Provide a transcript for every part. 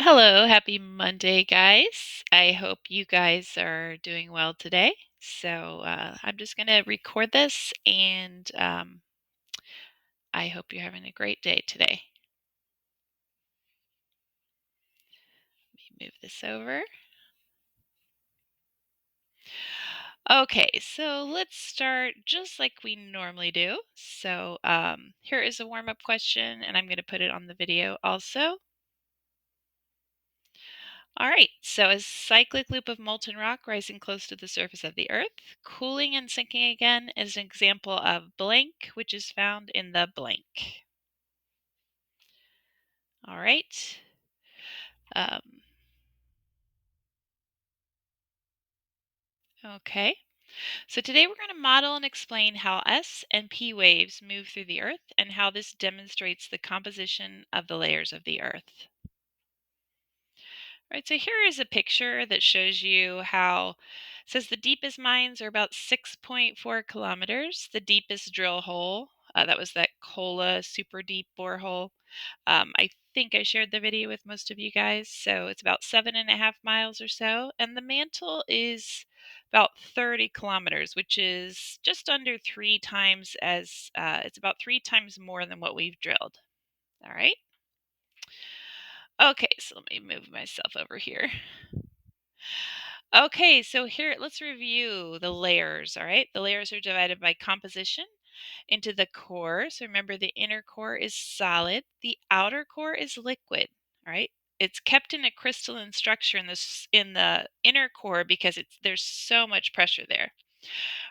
Hello, happy Monday, guys. I hope you guys are doing well today. I'm just going to record this and I hope you're having a great day today. Let me move this over. Okay, so let's start just like we normally do. Here is a warm up question, and I'm going to put it on the video also. All right, so a cyclic loop of molten rock rising close to the surface of the Earth, cooling and sinking again is an example of blank, which is found in the blank. All right. Um, okay, so today we're going to model and explain how S and P waves move through the Earth and how this demonstrates the composition of the layers of the Earth. Right, so here is a picture that shows you how it says the deepest mines are about 6.4 kilometers. The deepest drill hole, that was that Kola super deep borehole. I think I shared the video with most of you guys. So it's about 7.5 miles or so. And the mantle is about 30 kilometers, which is just under it's about 3 times more than what we've drilled. All right. Okay, so let me move myself over here. Okay, so here let's review the layers, all right? The layers are divided by composition into the core. So remember the inner core is solid, the outer core is liquid, all right? It's kept in a crystalline structure in the inner core because there's so much pressure there.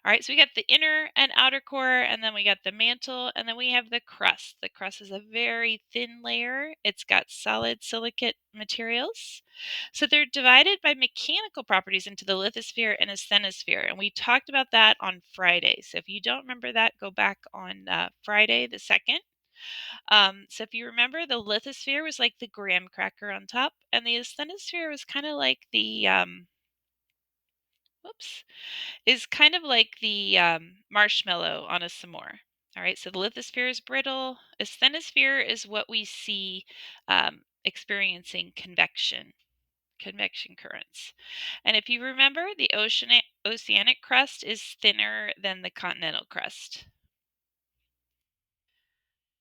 All right, so we got the inner and outer core, and then we got the mantle, and then we have the crust. The crust is a very thin layer. It's got solid silicate materials. So they're divided by mechanical properties into the lithosphere and asthenosphere, and we talked about that on Friday. So if you don't remember that, go back on Friday the 2nd. So if you remember, the lithosphere was like the graham cracker on top, and the asthenosphere was kind of like whoops, is kind of like the marshmallow on a s'more. All right, so the lithosphere is brittle. Asthenosphere is what we see experiencing convection currents. And if you remember, the oceanic crust is thinner than the continental crust.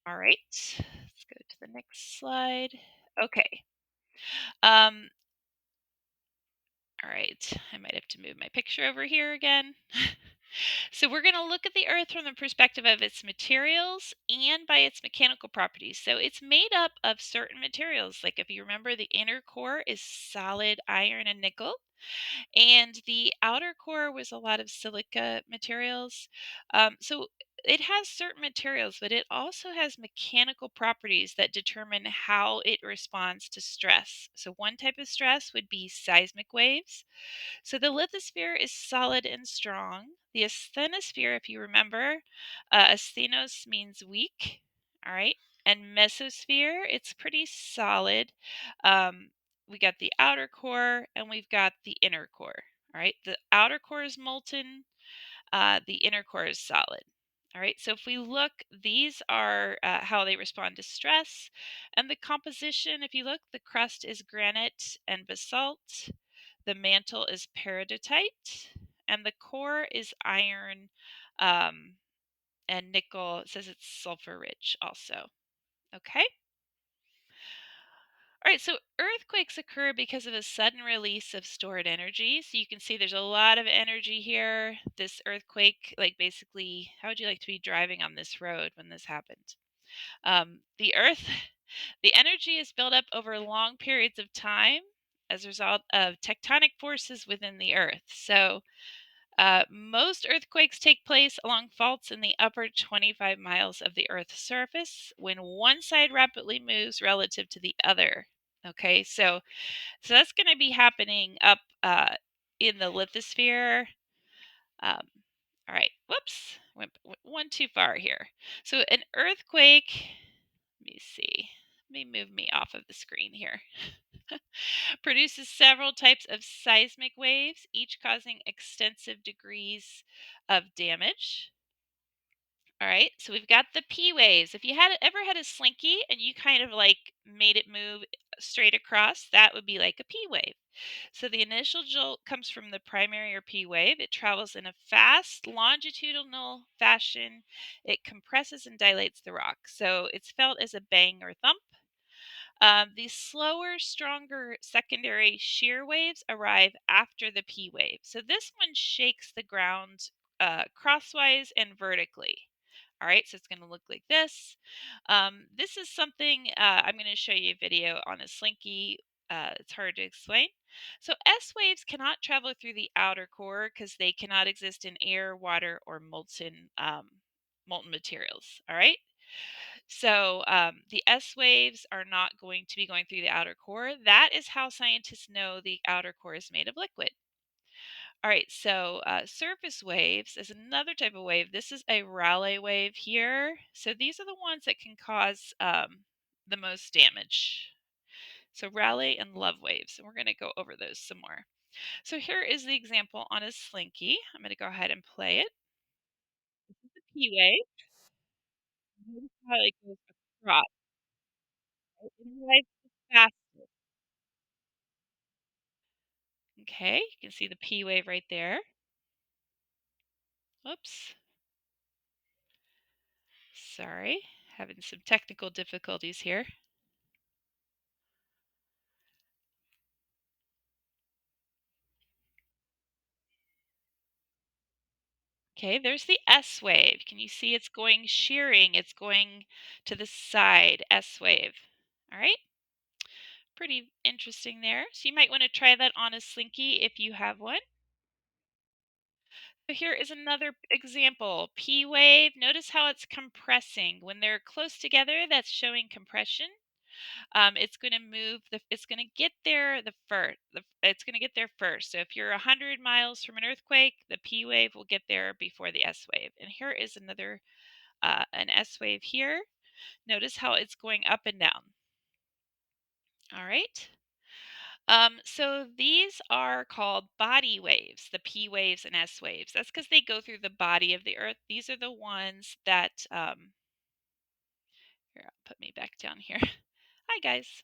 All right, let's go to the next slide. Okay. Um, all right, I might have to move my picture over here again. So we're going to look at the Earth from the perspective of its materials and by its mechanical properties. So it's made up of certain materials. Like if you remember, the inner core is solid iron and nickel, and the outer core was a lot of silica materials. So it has certain materials, but it also has mechanical properties that determine how it responds to stress. So one type of stress would be seismic waves. So the lithosphere is solid and strong. The asthenosphere, if you remember, asthenos means weak, all right? And mesosphere, it's pretty solid. We got the outer core and we've got the inner core, all right? The outer core is molten, the inner core is solid. All right, so if we look, these are how they respond to stress. And the composition, if you look, the crust is granite and basalt. The mantle is peridotite, and the core is iron um, and nickel. It says it's sulfur rich also. Okay. All right, so earthquakes occur because of a sudden release of stored energy. So you can see there's a lot of energy here. This earthquake, like basically, how would you like to be driving on this road when this happened? The earth, the energy is built up over long periods of time as a result of tectonic forces within the earth. So most earthquakes take place along faults in the upper 25 miles of the Earth's surface when one side rapidly moves relative to the other. Okay, so that's going to be happening up in the lithosphere. Um, all right, whoops, went one too far here. So an earthquake, let me see, let me move me off of the screen here. Produces several types of seismic waves, each causing extensive degrees of damage. All right, so we've got the P waves. If you had ever had a slinky and you kind of like made it move straight across, that would be like a P wave. So the initial jolt comes from the primary or P wave. It travels in a fast longitudinal fashion. It compresses and dilates the rock. So it's felt as a bang or thump. These slower, stronger secondary shear waves arrive after the P wave. So this one shakes the ground crosswise and vertically. All right, so it's going to look like this. This is something I'm going to show you a video on a slinky. It's hard to explain. So S waves cannot travel through the outer core because they cannot exist in air, water, or molten materials. All right. So the S waves are not going to be going through the outer core. That is how scientists know the outer core is made of liquid. All right, so surface waves is another type of wave. This is a Rayleigh wave here. So these are the ones that can cause the most damage. So Rayleigh and love waves, and we're going to go over those some more. So here is the example on a slinky. I'm going to go ahead and play it. This is a P wave. Notice how it goes across. Right? It arrives fast. Okay, you can see the P wave right there. Whoops. Sorry, having some technical difficulties here. Okay, there's the S wave. Can you see it's going shearing? It's going to the side, S wave. All right, pretty interesting there. So you might want to try that on a slinky if you have one. So here is another example. P wave. Notice how it's compressing. When they're close together, that's showing compression. It's going to move it's going to get there it's going to get there first. So if you're 100 miles from an earthquake, the P wave will get there before the S wave. And here is another an S wave here. Notice how it's going up and down. All right. So these are called body waves, the P waves and S waves. That's because they go through the body of the earth. These are the ones that here, I'll put me back down here. Hi guys.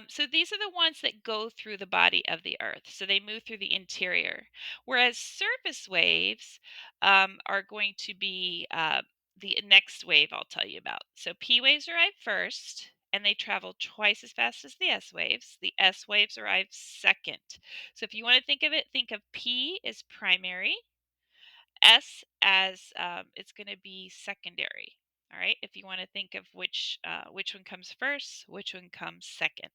So these are the ones that go through the body of the Earth. So they move through the interior. Whereas surface waves are going to be the next wave I'll tell you about. So P waves arrive first, and they travel twice as fast as the S waves. The S waves arrive second. So if you want to think of it, think of P as primary, S as it's going to be secondary. All right. If you want to think of which one comes first, which one comes second.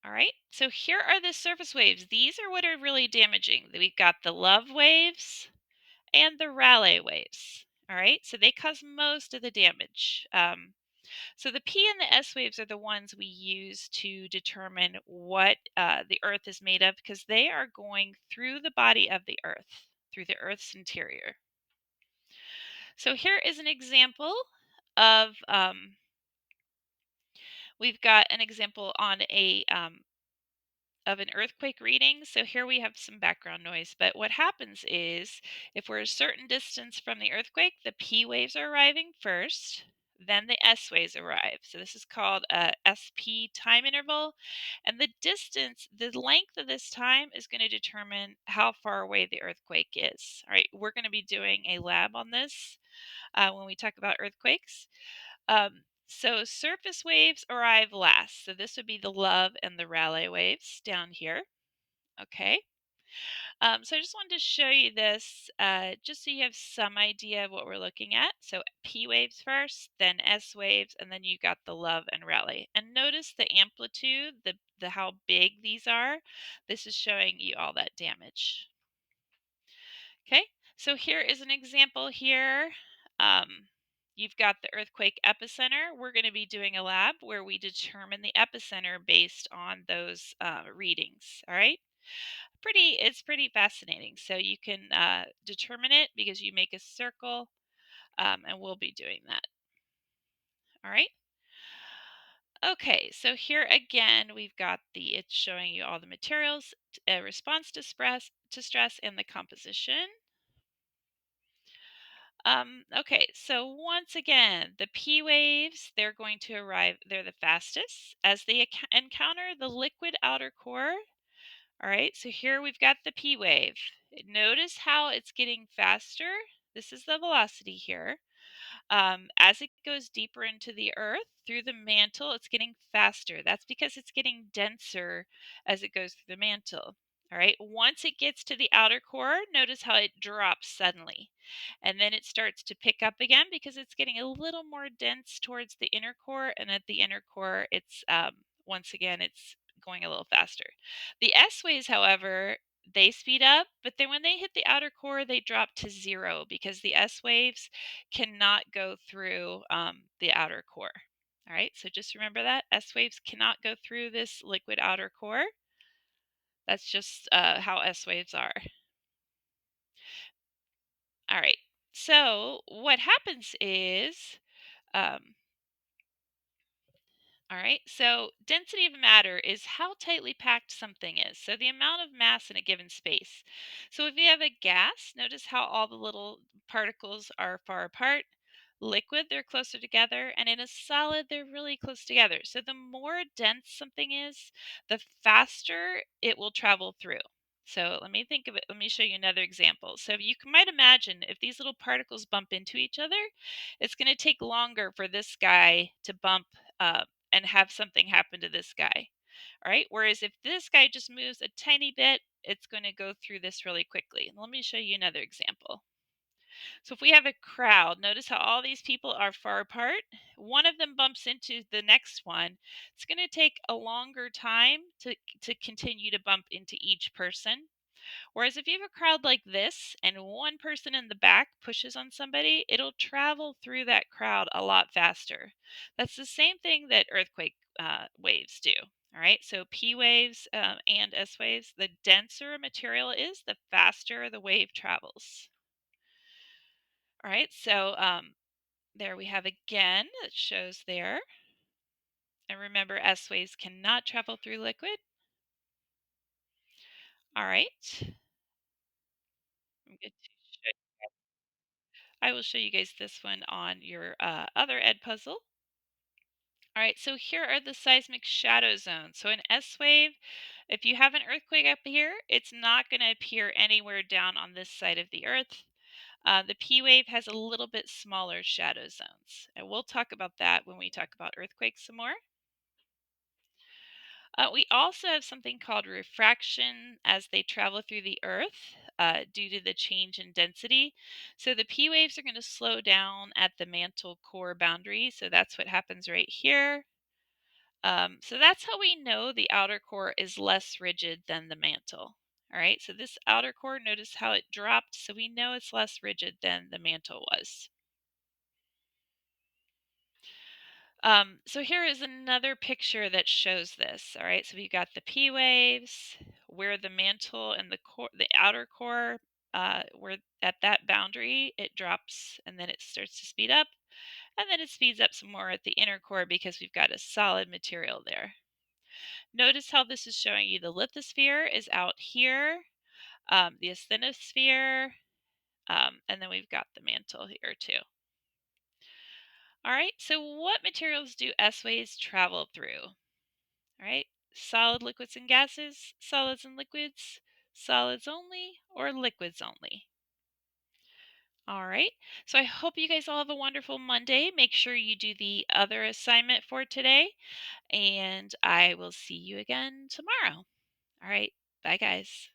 All right, so here are the surface waves. These are what are really damaging. We've got the love waves and the Rayleigh waves. All right, so they cause most of the damage. So the P and the S waves are the ones we use to determine what the Earth is made of because they are going through the body of the Earth, through the Earth's interior. So here is an example of, we've got an example on a of an earthquake reading. So here we have some background noise, but what happens is if we're a certain distance from the earthquake, the P waves are arriving first, then the S waves arrive. So this is called a SP time interval, and the distance, the length of this time is going to determine how far away the earthquake is. All right, we're going to be doing a lab on this when we talk about earthquakes. So surface waves arrive last. So this would be the love and the Rayleigh waves down here. Okay. So I just wanted to show you this just so you have some idea of what we're looking at. So P waves first, then S waves, and then you got the love and Rayleigh. And notice the amplitude, the how big these are. This is showing you all that damage. Okay, so here is an example here. You've got the earthquake epicenter. We're going to be doing a lab where we determine the epicenter based on those readings. All right, it's pretty fascinating. So you can determine it because you make a circle, and we'll be doing that. All right. Okay, so here again we've got it's showing you all the materials, response to stress, and the composition. Okay, so once again, the P waves, they're going to arrive, they're the fastest as they encounter the liquid outer core. All right, so here we've got the P wave. Notice how it's getting faster. This is the velocity here. As it goes deeper into the earth through the mantle, it's getting faster. That's because it's getting denser as it goes through the mantle. All right, once it gets to the outer core, notice how it drops suddenly. And then it starts to pick up again because it's getting a little more dense towards the inner core. And at the inner core, it's once again, it's going a little faster. The S waves, however, they speed up, but then when they hit the outer core, they drop to zero because the S waves cannot go through the outer core. All right, so just remember that S waves cannot go through this liquid outer core. That's just how S waves are. All right, so what happens is um, all right, so density of matter is how tightly packed something is. So the amount of mass in a given space. So if you have a gas, notice how all the little particles are far apart. Liquid, they're closer together. And in a solid, they're really close together. So the more dense something is, the faster it will travel through. So let me think of it. Let me show you another example. So might imagine if these little particles bump into each other, it's going to take longer for this guy to bump and have something happen to this guy. All right. Whereas if this guy just moves a tiny bit, it's going to go through this really quickly. And let me show you another example. So if we have a crowd, notice how all these people are far apart. One of them bumps into the next one. It's going to take a longer time to continue to bump into each person. Whereas if you have a crowd like this and one person in the back pushes on somebody, it'll travel through that crowd a lot faster. That's the same thing that earthquake waves do. All right, so P waves and S waves, the denser a material is, the faster the wave travels. All right, so there we have again, it shows there. And remember, S waves cannot travel through liquid. All right, I'm good to show I will show you guys this one on your other ed puzzle. All right, so here are the seismic shadow zones. So an S wave, if you have an earthquake up here, it's not going to appear anywhere down on this side of the earth. The P wave has a little bit smaller shadow zones. And we'll talk about that when we talk about earthquakes some more. We also have something called refraction as they travel through the Earth due to the change in density. So the P waves are going to slow down at the mantle core boundary. So that's what happens right here. So that's how we know the outer core is less rigid than the mantle. All right, so this outer core, notice how it dropped. So we know it's less rigid than the mantle was. So here is another picture that shows this. All right, so we've got the P waves, where the mantle and the core, the outer core, where at that boundary it drops and then it starts to speed up, and then it speeds up some more at the inner core because we've got a solid material there. Notice how this is showing you the lithosphere is out here, the asthenosphere, and then we've got the mantle here too. All right, so what materials do S waves travel through? All right, solid liquids and gases, solids and liquids, solids only, or liquids only. All right, so I hope you guys all have a wonderful Monday. Make sure you do the other assignment for today, and I will see you again tomorrow. All right, bye guys.